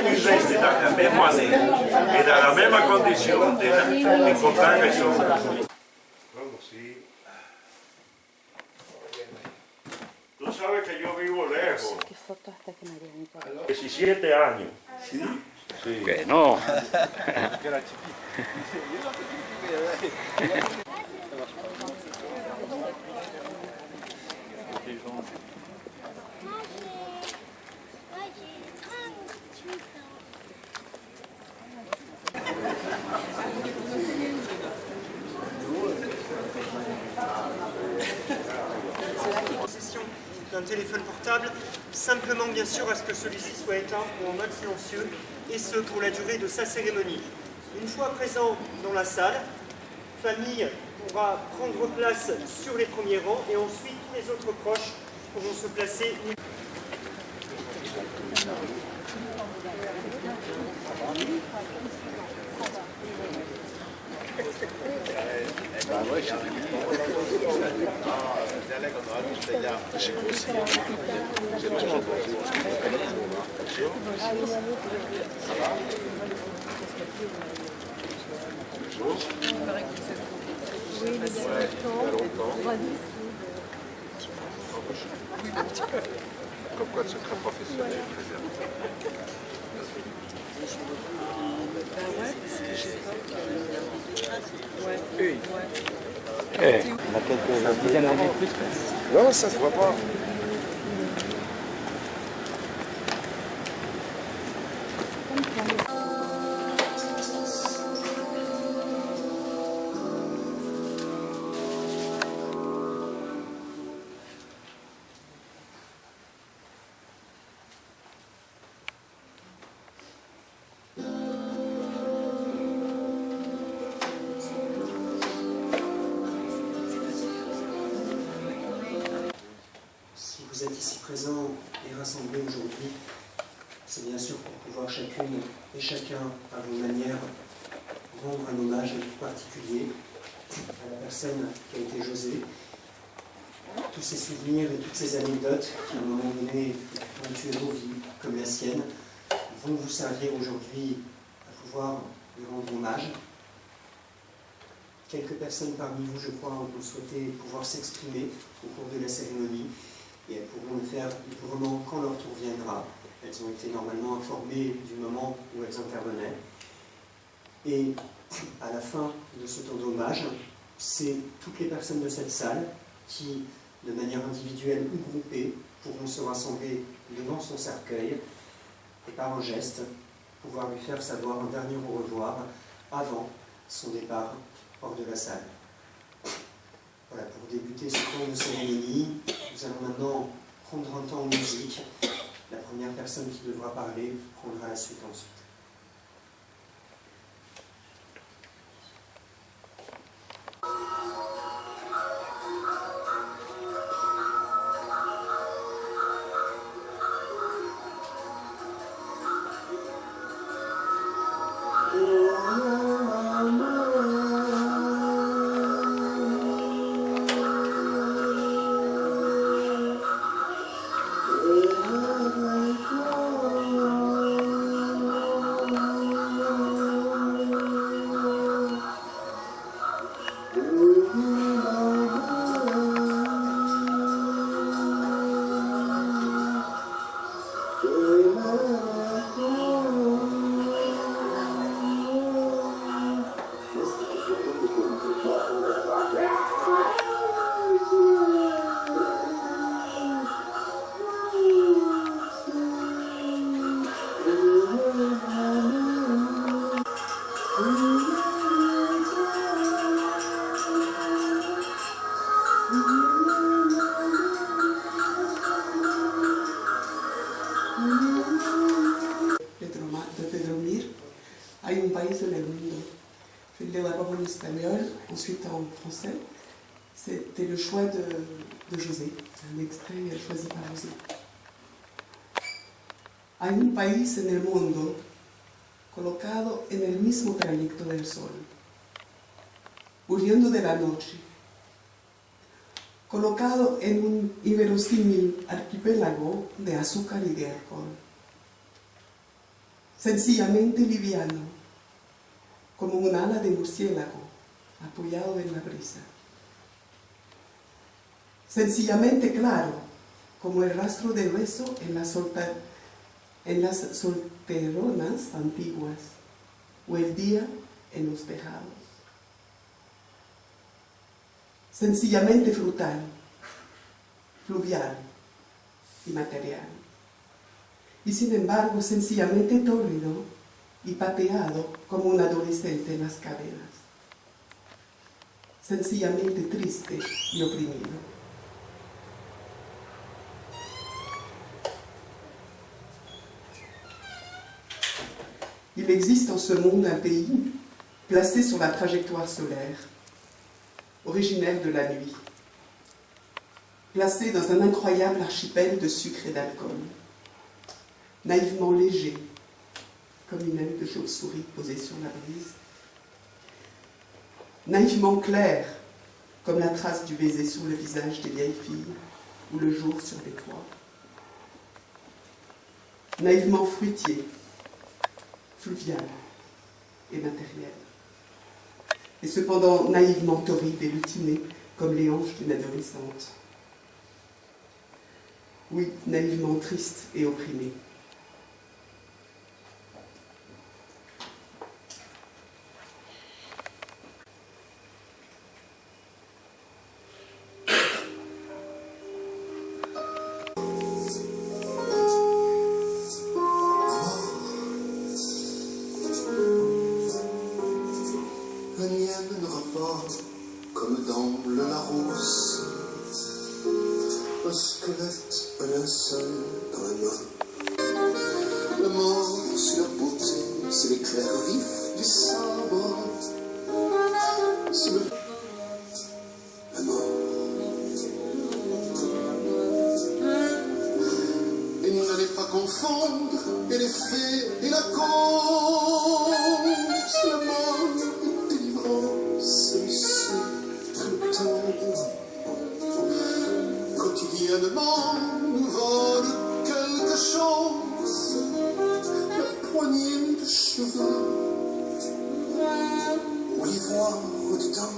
Viveste dans la même année et dans la même condition de comparaison. Tu sabes que yo vivo lejos. 17 años. ¿Sí? Sí. Que no. Possession d'un téléphone portable, simplement bien sûr à ce que celui-ci soit éteint ou en mode silencieux, et ce pour la durée de sa cérémonie. Une fois présent dans la salle, famille pourra prendre place sur les premiers rangs et ensuite tous les autres proches pourront se placer. Comme quoi, c'est très professionnel, On a quelques dizaines d'années de plus. Non, ça se voit pas. Si vous êtes ici présents et rassemblés aujourd'hui, c'est bien sûr pour pouvoir chacune et chacun, à vos manières, rendre un hommage particulier à la personne qui a été José. Tous ces souvenirs et toutes ces anecdotes qui, à un moment donné, ont ponctué vos vies, comme la sienne, vont vous servir aujourd'hui à pouvoir lui rendre hommage. Quelques personnes parmi vous, je crois, ont souhaité pouvoir s'exprimer au cours de la cérémonie. Et elles pourront le faire librement quand leur tour viendra. Elles ont été normalement informées du moment où elles intervenaient. Et à la fin de ce tour d'hommage, c'est toutes les personnes de cette salle qui, de manière individuelle ou groupée, pourront se rassembler devant son cercueil et par un geste, pouvoir lui faire savoir un dernier au revoir avant son départ hors de la salle. Voilà, pour débuter ce temps de cérémonie, nous allons maintenant prendre un temps en musique. La première personne qui devra parler prendra la suite ensuite. De dormir. Hay un país en el mundo. Je vais lire d'abord en espagnol, ensuite en français. C'était le choix de José. C'est un extrait choisi par José. Hay un país en el mundo colocado en el mismo trayecto del sol, huyendo de la noche, colocado en un inverosímil archipiélago de azúcar y de alcohol. sencillamente liviano, como un ala de murciélago apoyado en la brisa. Sencillamente claro, como el rastro de beso en las solteronas antiguas, o el día en los tejados. Sencillamente frutal, fluvial y material. Y sin embargo, sencillamente tórrido y pateado como un adolescente en las cadenas. Sencillamente triste y oprimido. Il existe en ce monde un pays placé sur la trajectoire solaire, originaire de la nuit, placé dans un incroyable archipel de sucre et d'alcool, naïvement léger, comme une aile de chauve-souris posée sur la brise, naïvement clair, comme la trace du baiser sur le visage des vieilles filles ou le jour sur les toits, naïvement fruitier, fluvial et matériel, et cependant naïvement torride et lutinée comme les hanches d'une adolescente. Oui, naïvement triste et opprimée. La mienne n'aura pas, comme dans le Larousse, un squelette, un linceul dans la main. La mort, c'est la beauté, c'est l'éclair vif du sabre. C'est la mort. Et n'allez pas confondre et les fées et la cause. La mort est délivrance, c'est le temps. Quotidiennement nous vole quelque chose, la poignée de cheveux, ou l'ivoire au-dedans.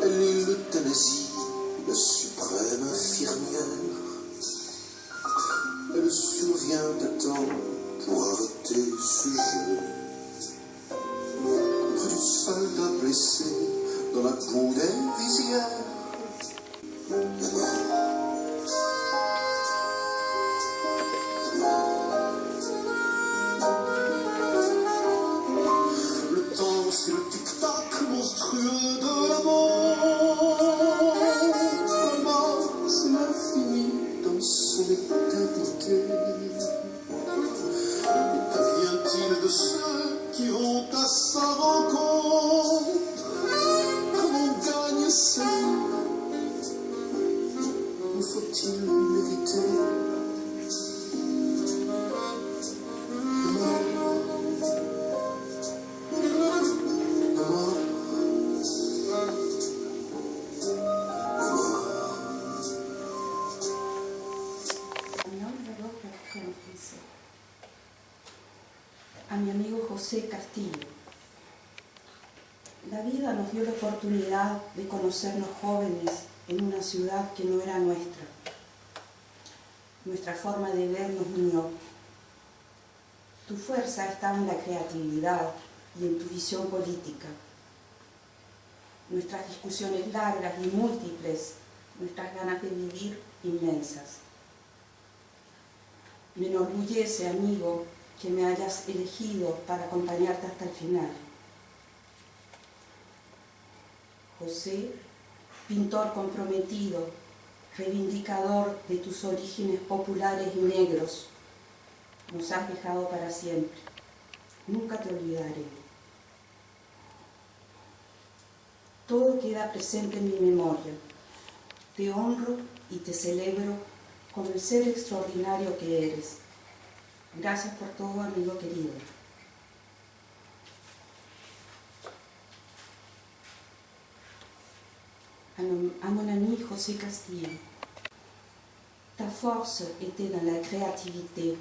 Elle est l'euthanasie, la suprême infirmière. Elle survient à temps pour arrêter ce jeu. Près du soldat blessé dans la boue des visières. La mort. Le temps, c'est le tic-tac monstrueux de la mort. La mort, c'est l'infini dans son éternité. Qu'advient-il de ceux qui vont à sa rencontre? Comment on gagne sa vie? Où faut-il mériter? La mort. La mort. La mort. A mi amigo José Castillo. La vida nos dio la oportunidad de conocernos jóvenes en una ciudad que no era nuestra. Nuestra forma de ver nos unió. Tu fuerza estaba en la creatividad y en tu visión política. Nuestras discusiones largas y múltiples, nuestras ganas de vivir inmensas. Me enorgullece, amigo, que me hayas elegido para acompañarte hasta el final. José, pintor comprometido, reivindicador de tus orígenes populares y negros, nos has dejado para siempre. Nunca te olvidaré. Todo queda presente en mi memoria. Te honro y te celebro como el ser extraordinario que eres. Gracias por todo, amigo querido. à mon ami José Castillo. Ta force était dans la créativité,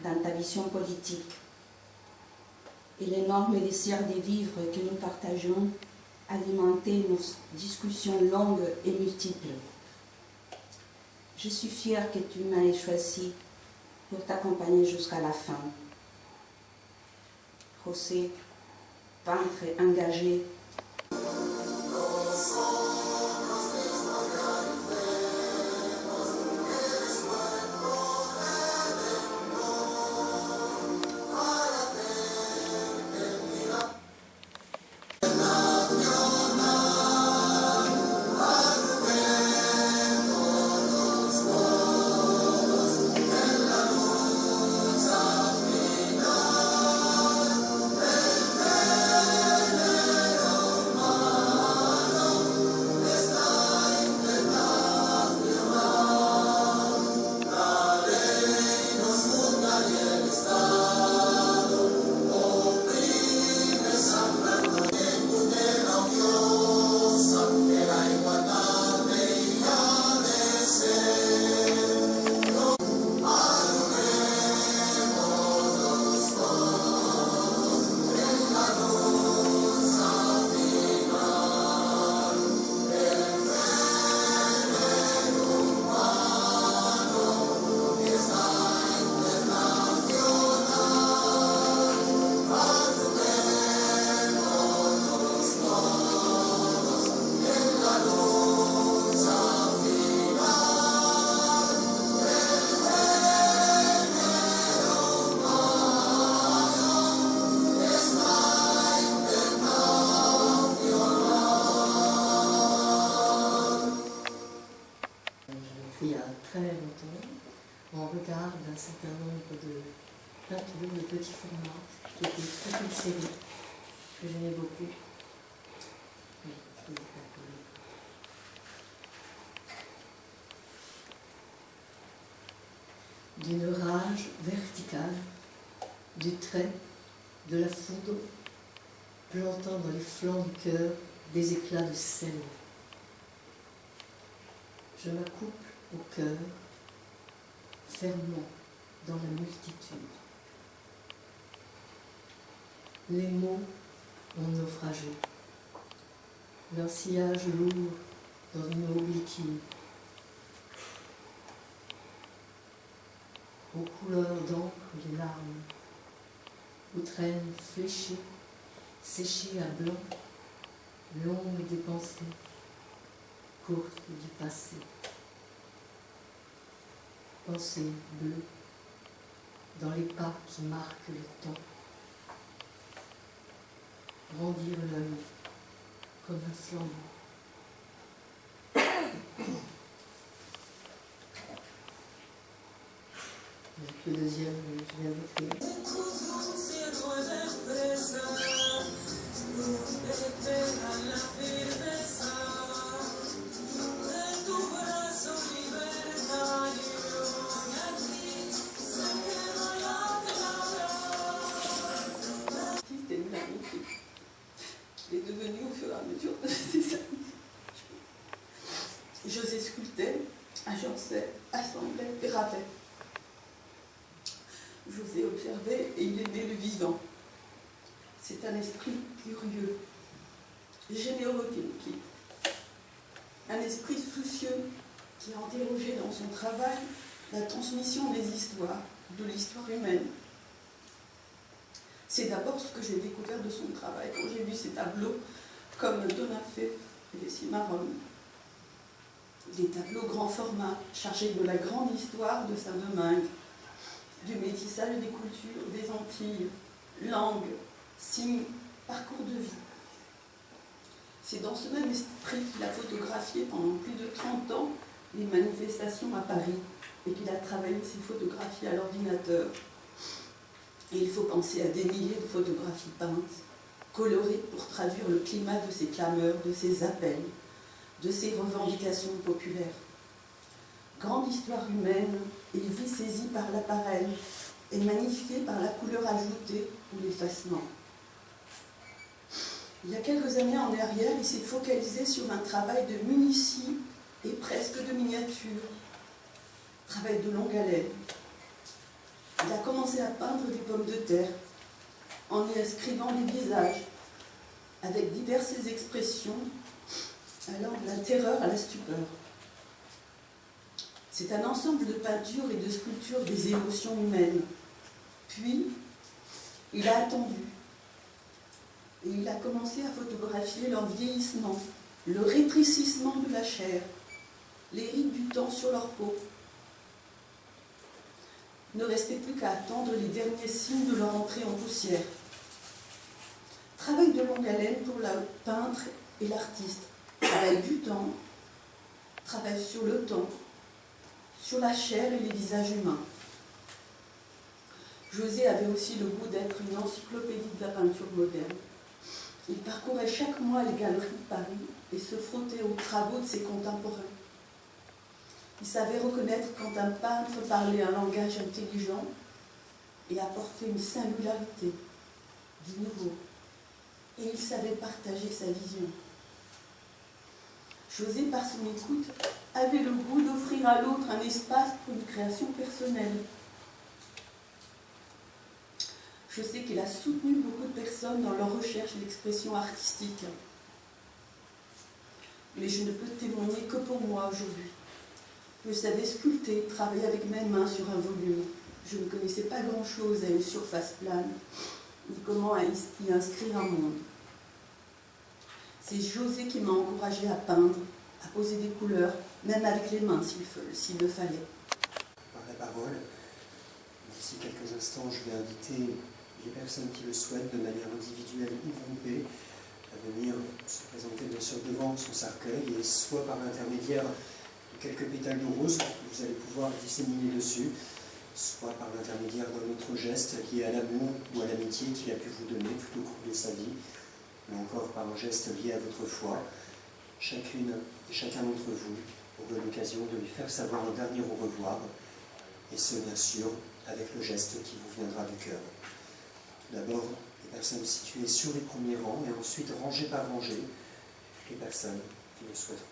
dans ta vision politique et l'énorme désir de vivre que nous partageons alimentait nos discussions longues et multiples. Je suis fière que tu m'aies choisi pour t'accompagner jusqu'à la fin. José, peintre engagé, il y a très longtemps, en regard d'un certain nombre de peintures de petits formats, qui étaient toute une série que j'aimais beaucoup. D'une rage verticale, du trait, de la foudre, plantant dans les flancs du cœur des éclats de sel. Je m'accouple au cœur, fermement dans la multitude. Les mots ont naufragé, leur sillage lourd dans une eau liquide, aux couleurs d'encre des larmes, où traînent fléchées, séchées à blanc, l'ombre des pensées, courtes du passé. Pensées bleues, dans les pas qui marquent le temps. Grandir l'œil comme un flambeau. Le deuxième, je viens d'écrire. Il est devenu au fur et à mesure de ses années. José sculptait, agençait, assemblait, gravait. José observait et il aimait le vivant. C'est un esprit curieux, généreux qui nous quitte. Un esprit soucieux qui a interrogé dans son travail la transmission des histoires, de l'histoire humaine. C'est d'abord ce que j'ai découvert de son travail quand j'ai vu ses tableaux comme Donafé et les Cimarron. Des tableaux grand format, chargés de la grande histoire de Saint-Domingue, du métissage des cultures, des Antilles, langues, signes, parcours de vie. C'est dans ce même esprit qu'il a photographié pendant plus de 30 ans les manifestations à Paris et qu'il a travaillé ses photographies à l'ordinateur. Et il faut penser à des milliers de photographies peintes, colorées pour traduire le climat de ces clameurs, de ces appels, de ces revendications populaires. Grande histoire humaine et vie saisie par l'appareil et magnifiée par la couleur ajoutée ou l'effacement. Il y a quelques années en arrière, il s'est focalisé sur un travail de minutie et presque de miniature. Travail de longue haleine. Il a commencé à peindre des pommes de terre en y inscrivant des visages avec diverses expressions allant de la terreur à la stupeur. C'est un ensemble de peintures et de sculptures des émotions humaines. Puis, il a attendu. Et il a commencé à photographier leur vieillissement, le rétrécissement de la chair, les rides du temps sur leur peau. Il ne restait plus qu'à attendre les derniers signes de leur entrée en poussière. Travail de longue haleine pour le peintre et l'artiste. Travail du temps, travail sur le temps, sur la chair et les visages humains. José avait aussi le goût d'être une encyclopédie de la peinture moderne. Il parcourait chaque mois les galeries de Paris et se frottait aux travaux de ses contemporains. Il savait reconnaître quand un peintre parlait un langage intelligent et apportait une singularité, du nouveau. Et il savait partager sa vision. José, par son écoute, avait le goût d'offrir à l'autre un espace pour une création personnelle. Je sais qu'il a soutenu beaucoup de personnes dans leur recherche d'expression artistique. Mais je ne peux témoigner que pour moi aujourd'hui. Je savais sculpter, travailler avec mes mains sur un volume. Je ne connaissais pas grand-chose à une surface plane, ni comment y inscrire un monde. C'est José qui m'a encouragé à peindre, à poser des couleurs, même avec les mains s'il le fallait. Par la parole, d'ici quelques instants, je vais inviter les personnes qui le souhaitent, de manière individuelle ou groupée, à venir se présenter bien sûr devant son cercueil, et soit par l'intermédiaire de quelques pétales de rose que vous allez pouvoir disséminer dessus, soit par l'intermédiaire d'un autre geste lié à l'amour ou à l'amitié qu'il a pu vous donner tout au cours de sa vie, mais encore par un geste lié à votre foi. Chacune et chacun d'entre vous aura l'occasion de lui faire savoir un dernier au revoir, et ce, bien sûr, avec le geste qui vous viendra du cœur. Tout d'abord, les personnes situées sur les premiers rangs, et ensuite, rangées par rangée, les personnes qui le souhaiteront.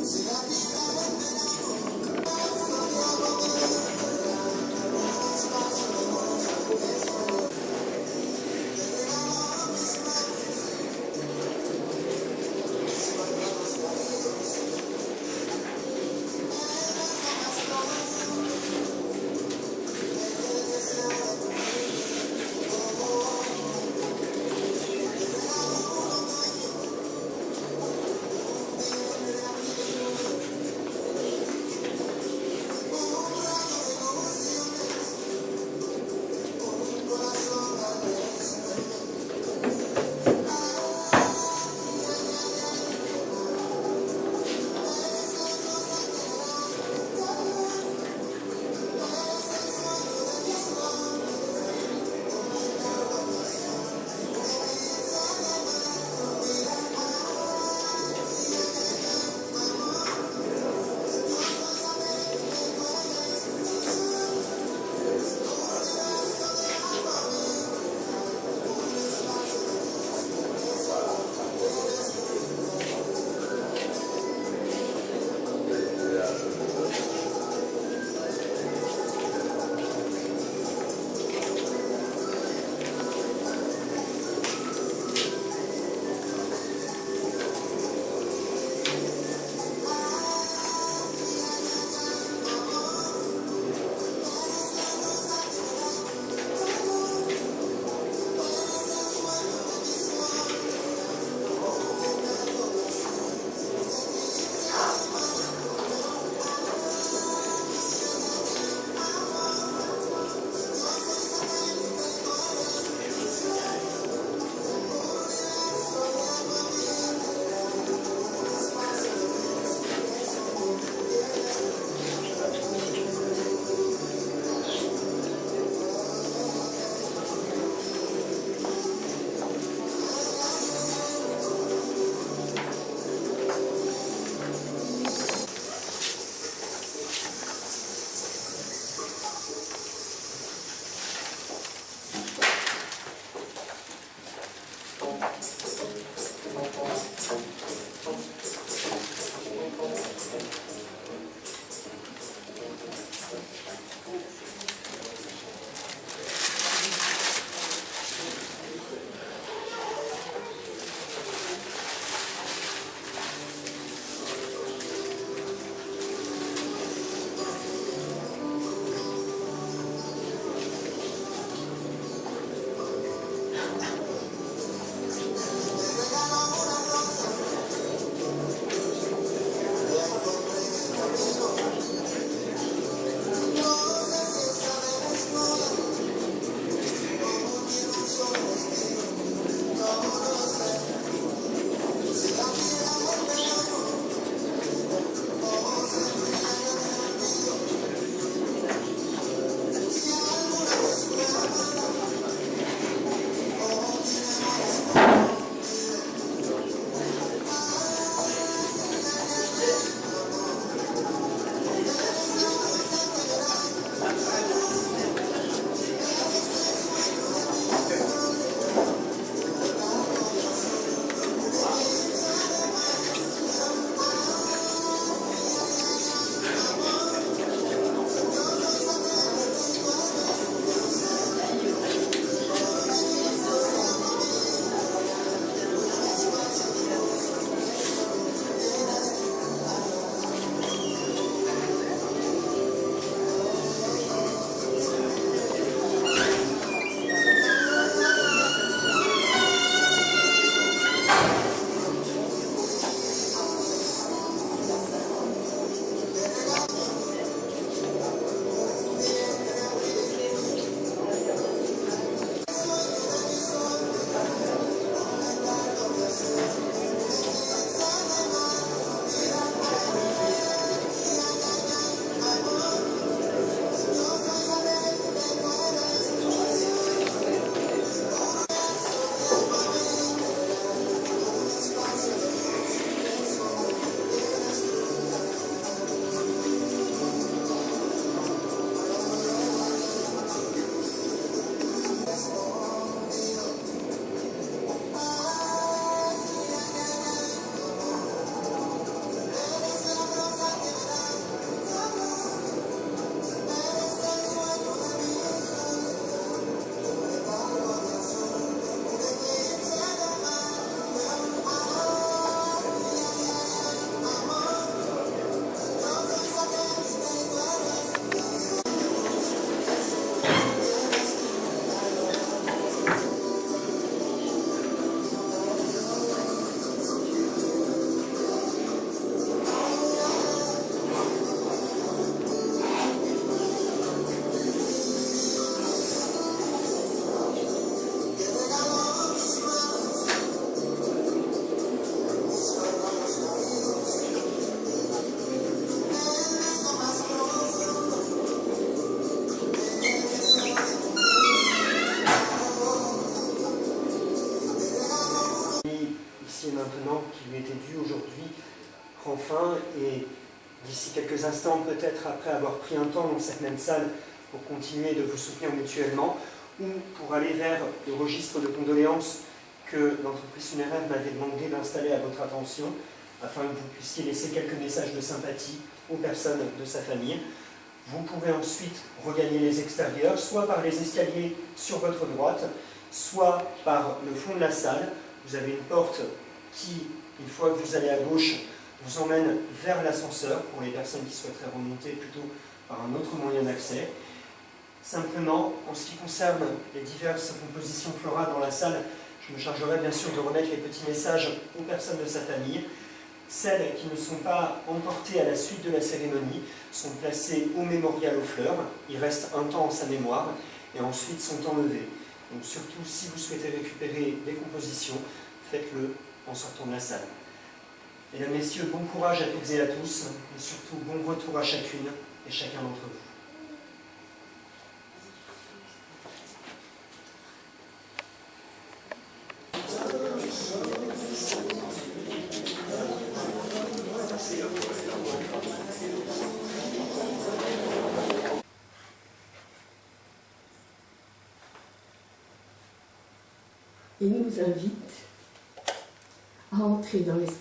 Será que était due aujourd'hui prend fin et d'ici quelques instants, peut-être après avoir pris un temps dans cette même salle pour continuer de vous soutenir mutuellement ou pour aller vers le registre de condoléances que l'entreprise funéraire m'avait demandé d'installer à votre attention afin que vous puissiez laisser quelques messages de sympathie aux personnes de sa famille. Vous pourrez ensuite regagner les extérieurs, soit par les escaliers sur votre droite, soit par le fond de la salle. Vous avez une porte qui, une fois que vous allez à gauche, vous emmène vers l'ascenseur pour les personnes qui souhaiteraient remonter plutôt par un autre moyen d'accès. Simplement, en ce qui concerne les diverses compositions florales dans la salle, je me chargerai bien sûr de remettre les petits messages aux personnes de sa famille. Celles qui ne sont pas emportées à la suite de la cérémonie sont placées au mémorial aux fleurs. Il reste un temps en sa mémoire et ensuite sont enlevées. Donc surtout, si vous souhaitez récupérer des compositions, faites-le en sortant de la salle. Mesdames, Messieurs, bon courage à toutes et à tous, et surtout bon retour à chacune et chacun d'entre vous. Il nous invite à entrer dans l'espace